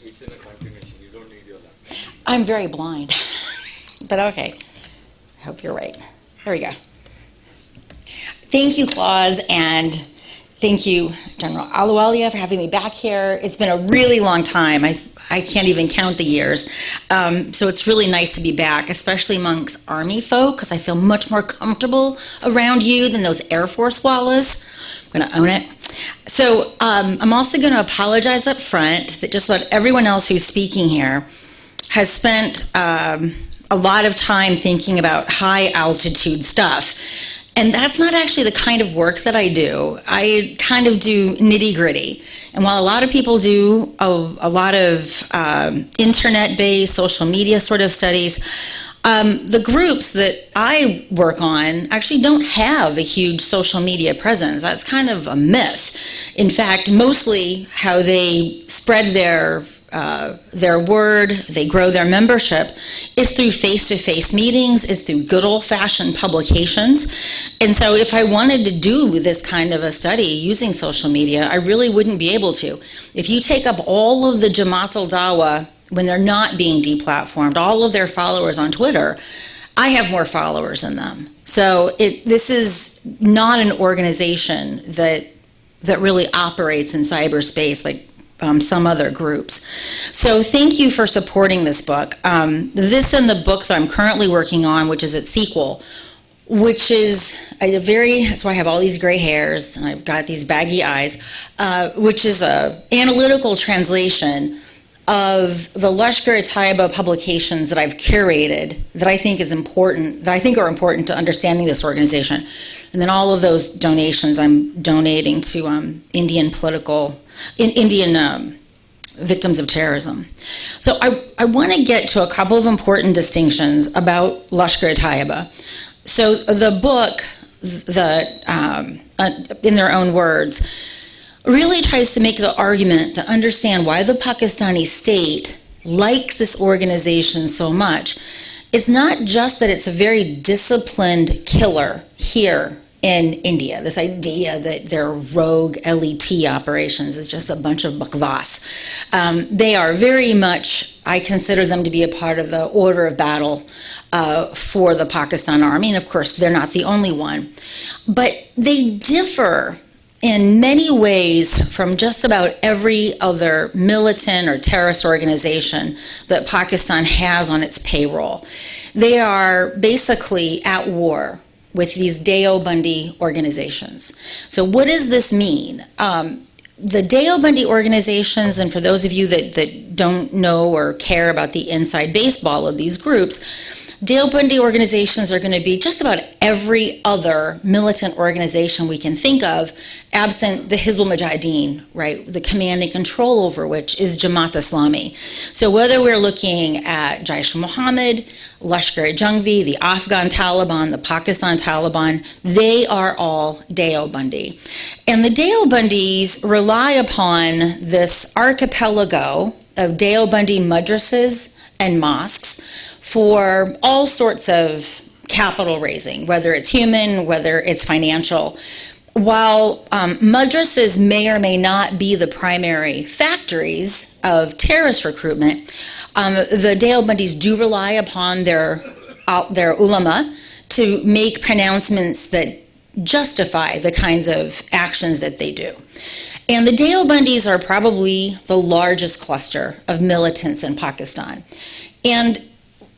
It's in a continuation. You don't need your laptop. I'm very blind, but okay. I hope you're right. There we go. Thank you, Claus, and thank you, General Aluwalia, for having me back here. It's been a really long time. I can't even count the years. So it's really nice to be back, especially amongst Army folk, because I feel much more comfortable around you than those Air Force wallas. I'm going to own it. So I'm also going to apologize up front that just about everyone else who's speaking here has spent a lot of time thinking about high altitude stuff. And that's not actually the kind of work that I do. I kind of do nitty gritty. And while a lot of people do a lot of internet-based, social media sort of studies, the groups that I work on actually don't have a huge social media presence. That's kind of a myth. In fact, mostly how they spread their word, they grow their membership, is through face-to-face meetings, is through good old-fashioned publications. And so if I wanted to do this kind of a study using social media, I really wouldn't be able to. If you take up all of the Jamaat al-Dawa when they're not being deplatformed, all of their followers on Twitter, I have more followers than them. So this is not an organization that really operates in cyberspace like some other groups. So thank you for supporting this book. This and the book that I'm currently working on, which is its sequel, which is that's why I have all these gray hairs and I've got these baggy eyes, which is a analytical translation of the Lashkar-e-Taiba publications that I've curated that I think are important to understanding this organization. And then all of those donations I'm donating to Indian victims of terrorism. So I want to get to a couple of important distinctions about Lashkar-e-Taiba. So the book, in their own words, really tries to make the argument to understand why the Pakistani state likes this organization so much. It's not just that it's a very disciplined killer here in India, this idea that their rogue LET operations is just a bunch of bakwas. They are very much, I consider them to be a part of the order of battle for the Pakistan Army, and of course they're not the only one. But they differ in many ways from just about every other militant or terrorist organization that Pakistan has on its payroll. They are basically at war with these Deobandi organizations. So what does this mean? The Deobandi organizations, and for those of you that don't know or care about the inside baseball of these groups, Deobandi organizations are going to be just about every other militant organization we can think of, absent the Hizbul Mujahideen, right? The command and control over which is Jamaat Islami. So whether we're looking at Jaish-e-Mohammed, Lashkar-e-Jhangvi, the Afghan Taliban, the Pakistan Taliban, they are all Deobandi. And the Deobandis rely upon this archipelago of Deobandi madrasas and mosques for all sorts of capital raising, whether it's human, whether it's financial. While madrasas may or may not be the primary factories of terrorist recruitment, the Deobandis do rely upon their ulama to make pronouncements that justify the kinds of actions that they do. And the Deobandis are probably the largest cluster of militants in Pakistan. And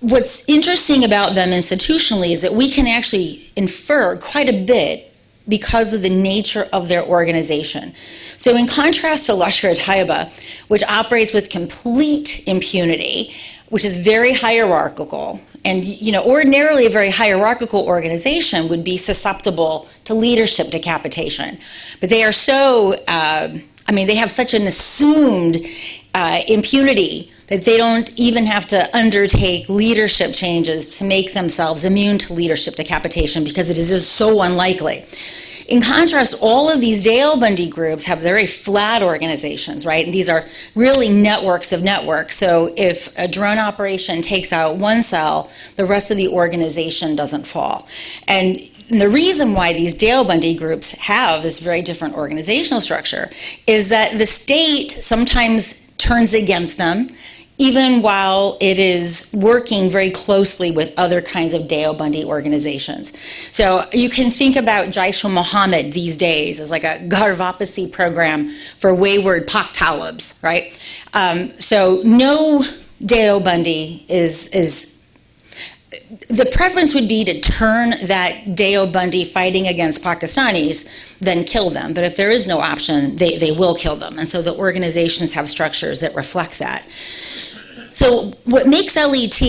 what's interesting about them institutionally is that we can actually infer quite a bit because of the nature of their organization. So in contrast to Lashkar-e-Taiba, which operates with complete impunity, which is very hierarchical, and ordinarily a very hierarchical organization would be susceptible to leadership decapitation. But they are so, they have such an assumed impunity that they don't even have to undertake leadership changes to make themselves immune to leadership decapitation because it is just so unlikely. In contrast, all of these Deobandi groups have very flat organizations, right? And these are really networks of networks. So if a drone operation takes out one cell, the rest of the organization doesn't fall. And the reason why these Deobandi groups have this very different organizational structure is that the state sometimes turns against them, even while it is working very closely with other kinds of Deobandi organizations. So you can think about Jaish-e-Mohammed these days as like a Garvapasi program for wayward Pak Talibs, right? So no Deobandi is the preference would be to turn that Deobandi fighting against Pakistanis, then kill them. But if there is no option, they will kill them. And so the organizations have structures that reflect that. So what makes LET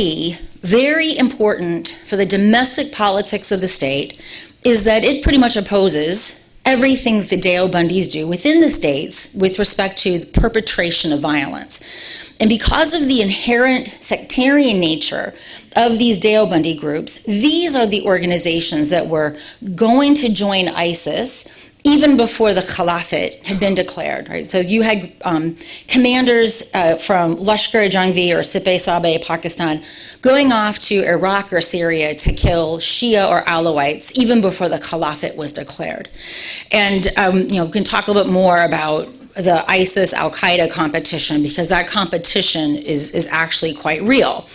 very important for the domestic politics of the state is that it pretty much opposes everything that the Deobandis do within the states with respect to the perpetration of violence. And because of the inherent sectarian nature of these Deobandi groups, these are the organizations that were going to join ISIS even before the Caliphate had been declared, right? So you had commanders from Lashkar-e-Jhangvi or Sipe-Sabe, Pakistan, going off to Iraq or Syria to kill Shia or Alawites even before the Caliphate was declared. And we can talk a little bit more about the ISIS-Al-Qaeda competition, because that competition is actually quite real.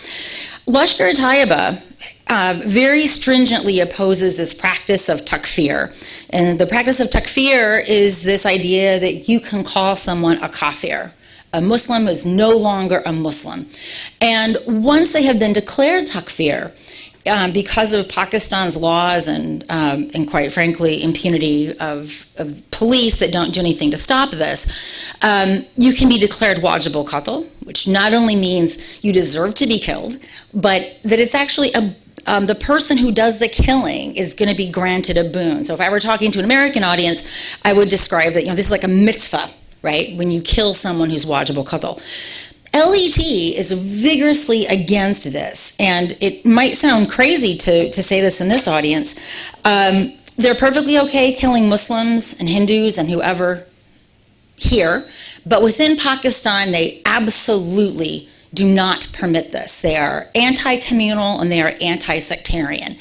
Lashkar-e-Taiba very stringently opposes this practice of takfir. And the practice of takfir is this idea that you can call someone a kafir. A Muslim is no longer a Muslim. And once they have been declared takfir, because of Pakistan's laws and quite frankly impunity of police that don't do anything to stop this, you can be declared wajib al-qatl, which not only means you deserve to be killed, but that it's actually the person who does the killing is going to be granted a boon. So if I were talking to an American audience, I would describe that this is like a mitzvah, right? When you kill someone who's wajib al-qatl. LET is vigorously against this, and it might sound crazy to say this in this audience. They're perfectly okay killing Muslims and Hindus and whoever here, but within Pakistan, they absolutely do not permit this. They are anti-communal and they are anti-sectarian.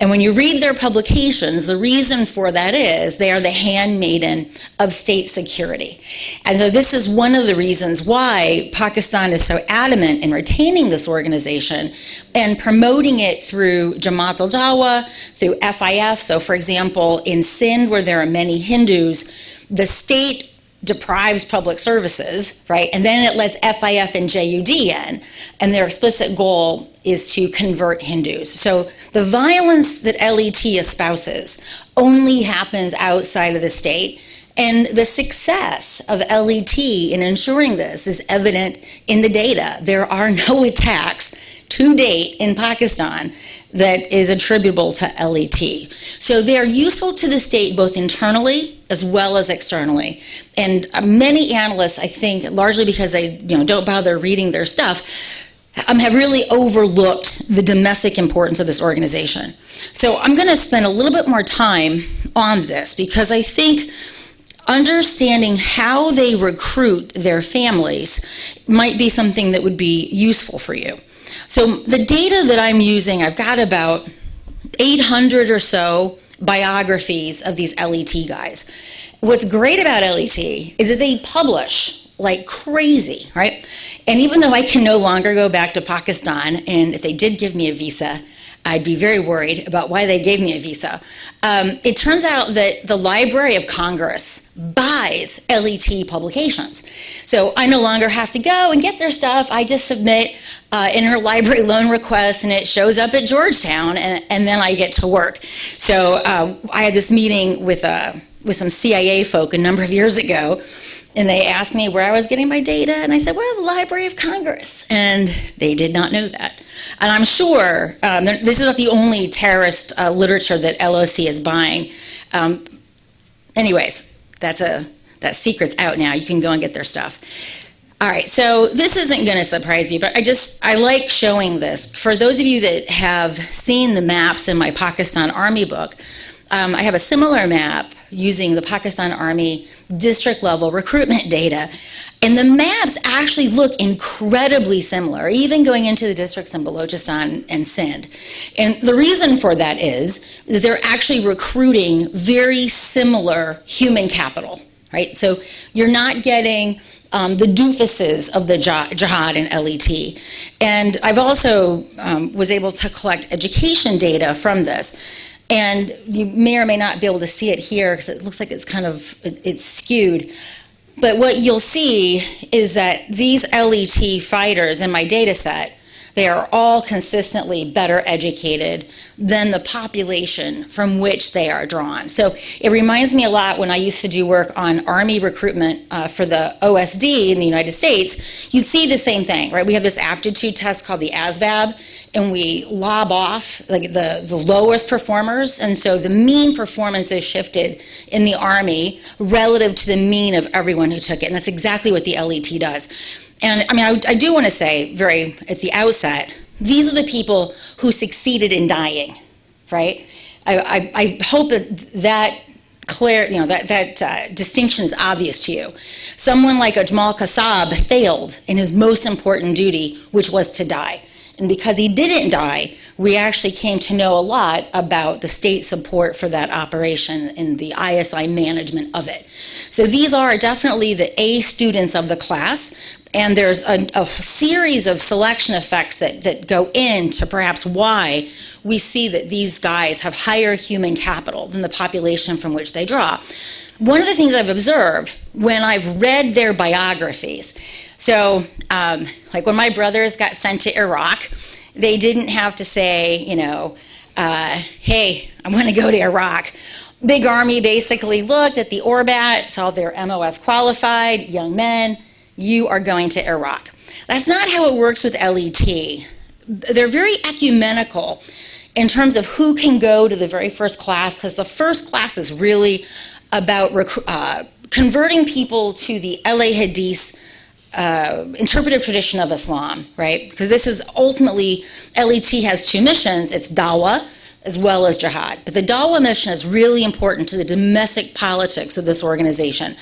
And when you read their publications, the reason for that is they are the handmaiden of state security. And so this is one of the reasons why Pakistan is so adamant in retaining this organization and promoting it through Jamaat al-Dawa, through FIF. So for example, in Sindh, where there are many Hindus, the state deprives public services, right? And then it lets FIF and JUD in, and their explicit goal is to convert Hindus. So the violence that LET espouses only happens outside of the state, and the success of LET in ensuring this is evident in the data. There are no attacks to date in Pakistan that is attributable to LET. So they are useful to the state both internally as well as externally. And many analysts, I think, largely because they don't bother reading their stuff, have really overlooked the domestic importance of this organization. So I'm going to spend a little bit more time on this because I think understanding how they recruit their families might be something that would be useful for you. So the data that I'm using, I've got about 800 or so biographies of these LET guys. What's great about LET is that they publish like crazy, right? And even though I can no longer go back to Pakistan, and if they did give me a visa, I'd be very worried about why they gave me a visa. It turns out that the Library of Congress buys LET publications. So I no longer have to go and get their stuff. I just submit interlibrary loan request, and it shows up at Georgetown, and then I get to work. So I had this meeting with some CIA folk a number of years ago, and they asked me where I was getting my data, and I said, well, the Library of Congress, and they did not know that. And I'm sure this is not the only terrorist literature that LOC is buying. Anyways, that secret's out now. You can go and get their stuff. All right, so this isn't going to surprise you, but I like showing this. For those of you that have seen the maps in my Pakistan Army book, I have a similar map using the Pakistan Army district level recruitment data. And the maps actually look incredibly similar, even going into the districts in Balochistan and Sindh. And the reason for that is that they're actually recruiting very similar human capital, right? So you're not getting the doofuses of the jihad and LET. And I've also was able to collect education data from this. And you may or may not be able to see it here because it looks like it's kind of, it's skewed. But what you'll see is that these LET fighters in my data set, they are all consistently better educated than the population from which they are drawn. So it reminds me a lot when I used to do work on Army recruitment for the OSD in the United States. You'd see the same thing, right? We have this aptitude test called the ASVAB, and we lob off like the lowest performers, and so the mean performance is shifted in the Army relative to the mean of everyone who took it, and that's exactly what the LET does. And I mean, I do want to say very at the outset, these are the people who succeeded in dying, right? I hope that distinction is obvious to you. Someone like a Jamal Qassab failed in his most important duty, which was to die. And because he didn't die, we actually came to know a lot about the state support for that operation and the ISI management of it. So these are definitely the A students of the class. And there's a series of selection effects that go into perhaps why we see that these guys have higher human capital than the population from which they draw. One of the things I've observed when I've read their biographies, so like when my brothers got sent to Iraq, they didn't have to say, hey, I want to go to Iraq. Big Army basically looked at the ORBAT, saw they're MOS qualified, young men, you are going to Iraq. That's not how it works with LET. They're very ecumenical in terms of who can go to the very first class, because the first class is really about converting people to the LA Hadith interpretive tradition of Islam, right? Because this is ultimately, LET has two missions. It's dawah as well as jihad. But the dawah mission is really important to the domestic politics of this organization.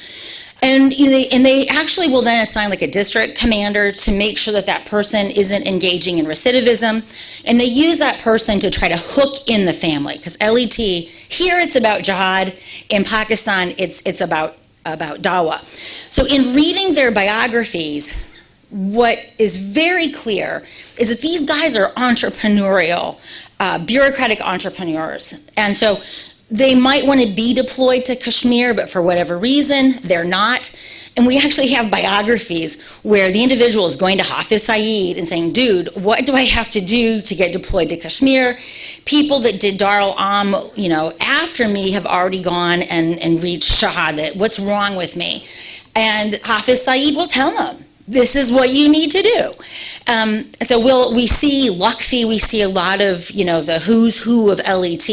And they actually will then assign like a district commander to make sure that that person isn't engaging in recidivism. And they use that person to try to hook in the family. Because LET, here it's about jihad. In Pakistan, it's about dawah. So in reading their biographies, what is very clear is that these guys are entrepreneurial, bureaucratic entrepreneurs. And so they might want to be deployed to Kashmir, but for whatever reason, they're not. And we actually have biographies where the individual is going to Hafiz Saeed and saying, dude, what do I have to do to get deployed to Kashmir? People that did Dar al-Am, after me have already gone and reached Shahadat. What's wrong with me? And Hafiz Saeed will tell them, this is what you need to do. So we see Lakfi, we see a lot of, the who's who of LET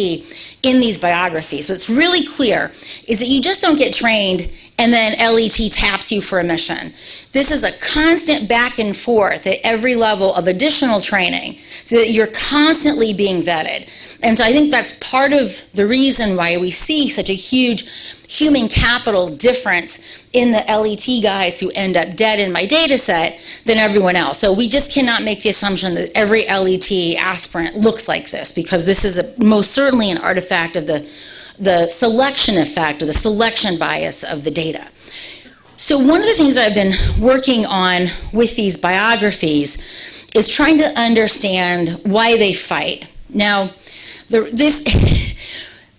in these biographies. What's really clear is that you just don't get trained and then LET taps you for a mission. This is a constant back and forth at every level of additional training so that you're constantly being vetted. And so I think that's part of the reason why we see such a huge human capital difference in the LET guys who end up dead in my data set than everyone else. So we just cannot make the assumption that every LET aspirant looks like this, because this is most certainly an artifact of the selection effect or the selection bias of the data. So one of the things I've been working on with these biographies is trying to understand why they fight. Now,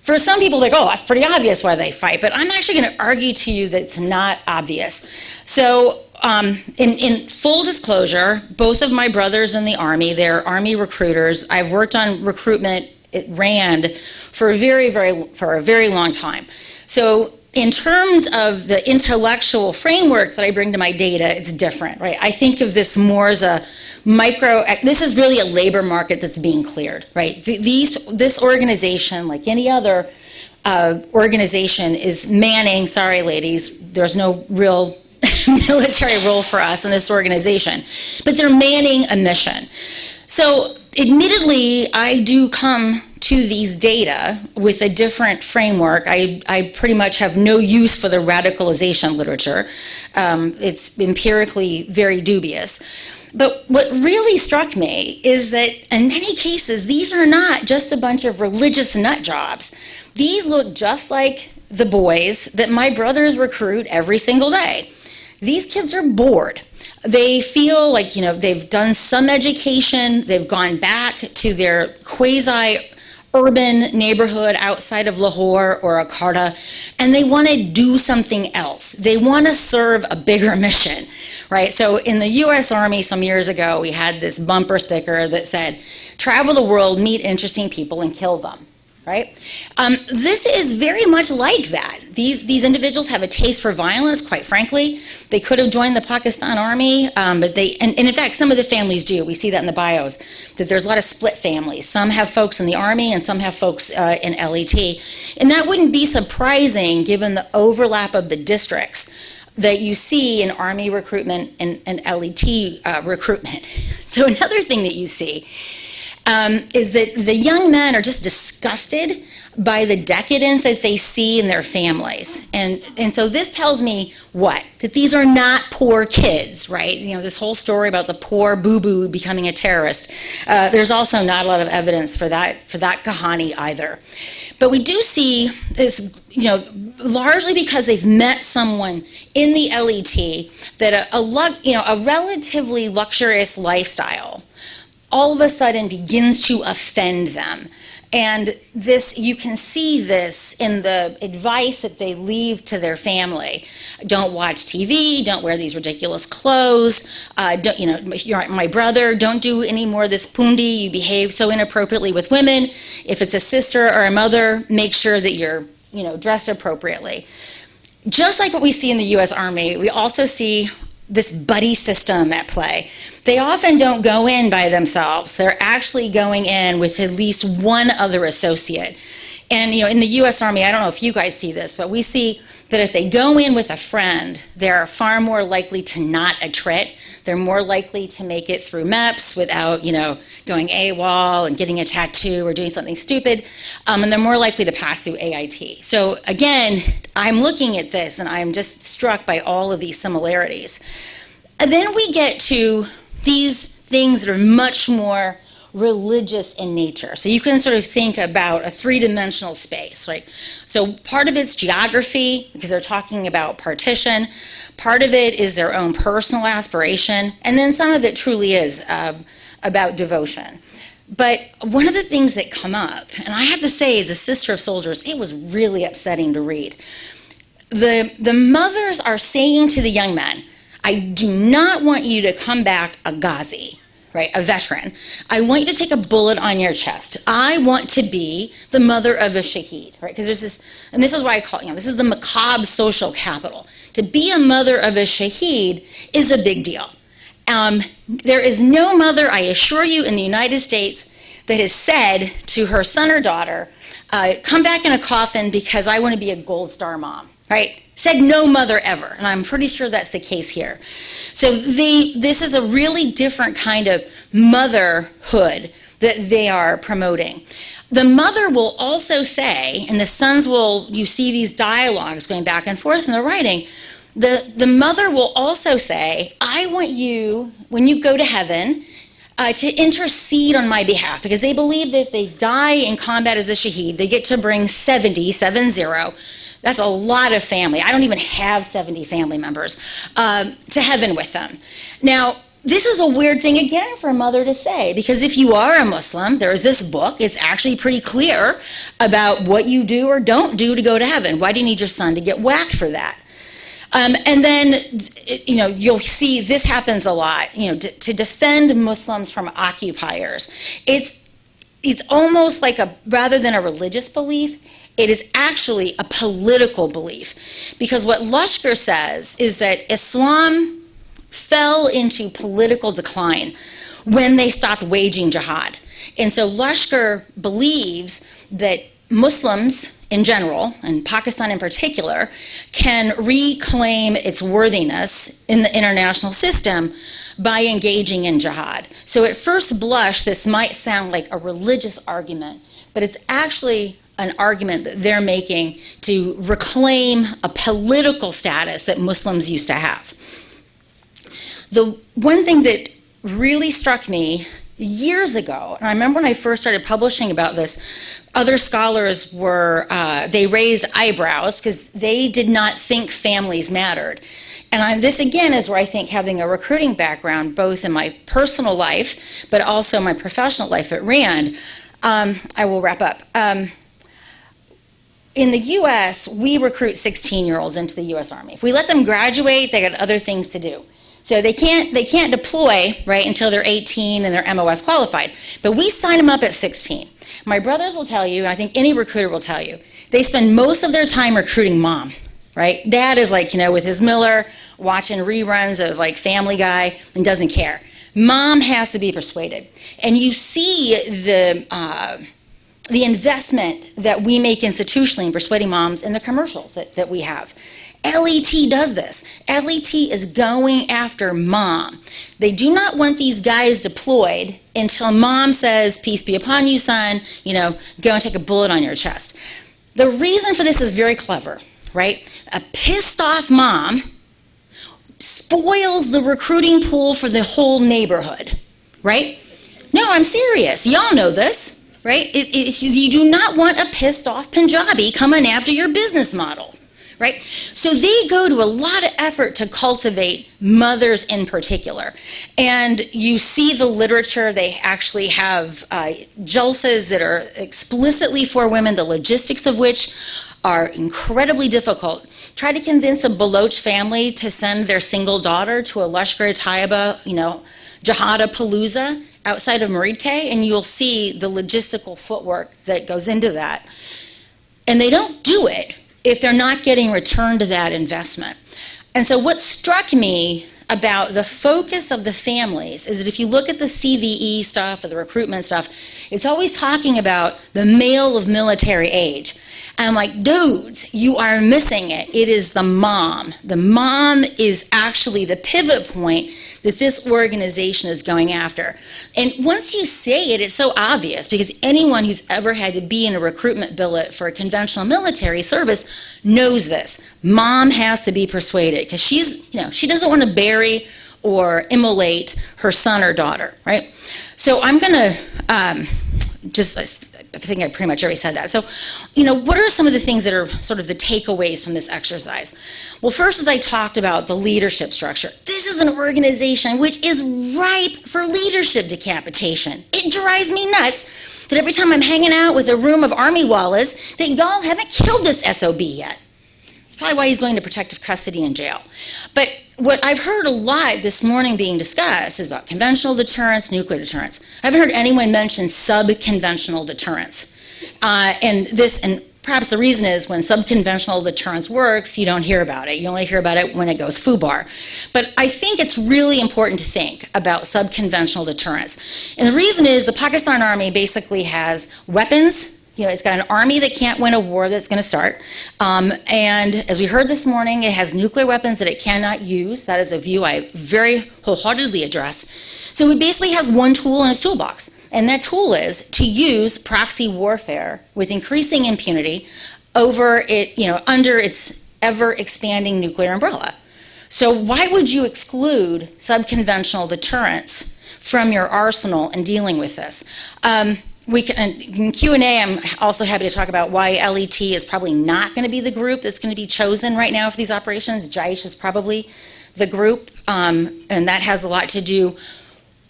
for some people, they go, oh, that's pretty obvious why they fight, but I'm actually going to argue to you that it's not obvious. So in full disclosure, both of my brothers in the Army, they're Army recruiters. I've worked on recruitment at RAND for a very long time. So in terms of the intellectual framework that I bring to my data, it's different, right? I think of this more as a this is really a labor market that's being cleared, right? This organization, like any other organization, is manning, sorry ladies, there's no real military role for us in this organization, but they're manning a mission. So admittedly, I do come to these data with a different framework. I pretty much have no use for the radicalization literature. It's empirically very dubious. But what really struck me is that in many cases, these are not just a bunch of religious nut jobs. These look just like the boys that my brothers recruit every single day. these kids are bored. They feel like, they've done some education, they've gone back to their quasi-urban neighborhood outside of Lahore or Akarta, and they want to do something else. They want to serve a bigger mission, right? So in the U.S. Army some years ago, we had this bumper sticker that said, travel the world, meet interesting people, and kill them. Right? This is very much like that. These individuals have a taste for violence, quite frankly. They could have joined the Pakistan Army, but and in fact, some of the families do. We see that in the bios, that there's a lot of split families. Some have folks in the Army and some have folks in LET. And that wouldn't be surprising given the overlap of the districts that you see in Army recruitment and LET recruitment. So another thing that you see is that the young men are just disgusted by the decadence that they see in their families. And so this tells me what? That these are not poor kids, right? This whole story about the poor boo-boo becoming a terrorist. There's also not a lot of evidence for that kahani either. But we do see this, largely because they've met someone in the LET that a relatively luxurious lifestyle all of a sudden begins to offend them. And you can see this in the advice that they leave to their family. Don't watch TV, don't wear these ridiculous clothes, you're my brother, don't do any more of this pundi, you behave so inappropriately with women. If it's a sister or a mother, make sure that you're, dressed appropriately. Just like what we see in the U.S. Army, we also see this buddy system at play. They often don't go in by themselves. They're actually going in with at least one other associate. And in the U.S. Army, I don't know if you guys see this, but we see that if they go in with a friend, they're far more likely to not attrit. They're more likely to make it through MEPS without, going AWOL and getting a tattoo or doing something stupid. And they're more likely to pass through AIT. So again, I'm looking at this and I'm just struck by all of these similarities. And then we get to these things that are much more religious in nature. So you can sort of think about a three-dimensional space, right? So part of it's geography, because they're talking about partition. Part of it is their own personal aspiration. And then some of it truly is about devotion. But one of the things that come up, and I have to say as a sister of soldiers, it was really upsetting to read. The mothers are saying to the young men, I do not want you to come back a ghazi, right, a veteran. I want you to take a bullet on your chest. I want to be the mother of a shaheed, right? Because there's this, and this is why I call it, this is the macabre social capital. To be a mother of a shaheed is a big deal. There is no mother, I assure you, in the United States that has said to her son or daughter, come back in a coffin because I want to be a gold star mom, right? Said no mother ever, and I'm pretty sure that's the case here. So this is a really different kind of motherhood that they are promoting. The mother will also say, and the sons will, you see these dialogues going back and forth in the writing, the mother will also say, I want you, when you go to heaven, to intercede on my behalf, because they believe that if they die in combat as a shaheed, they get to bring 70. That's a lot of family. I don't even have 70 family members to heaven with them. Now, this is a weird thing again for a mother to say, because if you are a Muslim, there is this book. It's actually pretty clear about what you do or don't do to go to heaven. Why do you need your son to get whacked for that? And then, you'll see this happens a lot. To defend Muslims from occupiers, it's almost like rather than a religious belief, it is actually a political belief. Because what Lashkar says is that Islam fell into political decline when they stopped waging jihad. And so Lashkar believes that Muslims in general, and Pakistan in particular, can reclaim its worthiness in the international system by engaging in jihad. So at first blush, this might sound like a religious argument, but it's actually an argument that they're making to reclaim a political status that Muslims used to have. The one thing that really struck me years ago, and I remember when I first started publishing about this, other scholars they raised eyebrows because they did not think families mattered. And this again is where I think having a recruiting background, both in my personal life, but also my professional life at RAND, I will wrap up. In the U.S., we recruit 16-year-olds into the U.S. Army. If we let them graduate, they got other things to do. So they can't deploy, right, until they're 18 and they're MOS qualified. But we sign them up at 16. My brothers will tell you, and I think any recruiter will tell you, they spend most of their time recruiting mom, right? Dad is like, with his Miller, watching reruns of like Family Guy and doesn't care. Mom has to be persuaded. And you see the investment that we make institutionally in persuading moms in the commercials that we have. LET does this. LET is going after mom. They do not want these guys deployed until mom says, peace be upon you, son, go and take a bullet on your chest. The reason for this is very clever, right? A pissed off mom spoils the recruiting pool for the whole neighborhood, right? No, I'm serious. Y'all know this. Right? You do not want a pissed off Punjabi coming after your business model, right? So they go to a lot of effort to cultivate mothers in particular. And you see the literature, they actually have jalsas that are explicitly for women, the logistics of which are incredibly difficult. Try to convince a Baloch family to send their single daughter to a Lashkar-e-Taiba, Jihada Palooza outside of Meridke, and you'll see the logistical footwork that goes into that. And they don't do it if they're not getting return to that investment. And so what struck me about the focus of the families is that if you look at the CVE stuff or the recruitment stuff, it's always talking about the male of military age. And I'm like, dudes, you are missing it. It is the mom. The mom is actually the pivot point that this organization is going after. And once you say it, it's so obvious because anyone who's ever had to be in a recruitment billet for a conventional military service knows this. Mom has to be persuaded because she doesn't want to bury or immolate her son or daughter, right? So I'm going to I think I pretty much already said that. So, what are some of the things that are sort of the takeaways from this exercise? Well, first, as I talked about the leadership structure, this is an organization which is ripe for leadership decapitation. It drives me nuts that every time I'm hanging out with a room of Army wallas, that y'all haven't killed this SOB yet. It's probably why he's going to protective custody in jail. But what I've heard a lot this morning being discussed is about conventional deterrence, nuclear deterrence. I haven't heard anyone mention sub-conventional deterrence. And perhaps the reason is when sub-conventional deterrence works, you don't hear about it. You only hear about it when it goes FUBAR. But I think it's really important to think about sub-conventional deterrence. And the reason is the Pakistan Army basically has weapons. It's got an army that can't win a war that's going to start. And as we heard this morning, it has nuclear weapons that it cannot use. That is a view I very wholeheartedly address. So it basically has one tool in its toolbox. And that tool is to use proxy warfare with increasing impunity over it, under its ever-expanding nuclear umbrella. So why would you exclude sub-conventional deterrence from your arsenal in dealing with this? In Q&A, I'm also happy to talk about why LET is probably not going to be the group that's going to be chosen right now for these operations. Jaish is probably the group, and that has a lot to do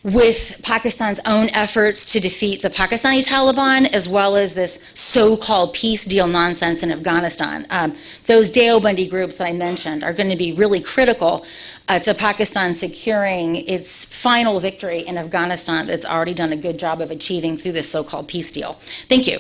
with Pakistan's own efforts to defeat the Pakistani Taliban, as well as this so-called peace deal nonsense in Afghanistan. Those Deobandi groups that I mentioned are going to be really critical to Pakistan securing its final victory in Afghanistan that's already done a good job of achieving through this so-called peace deal. Thank you.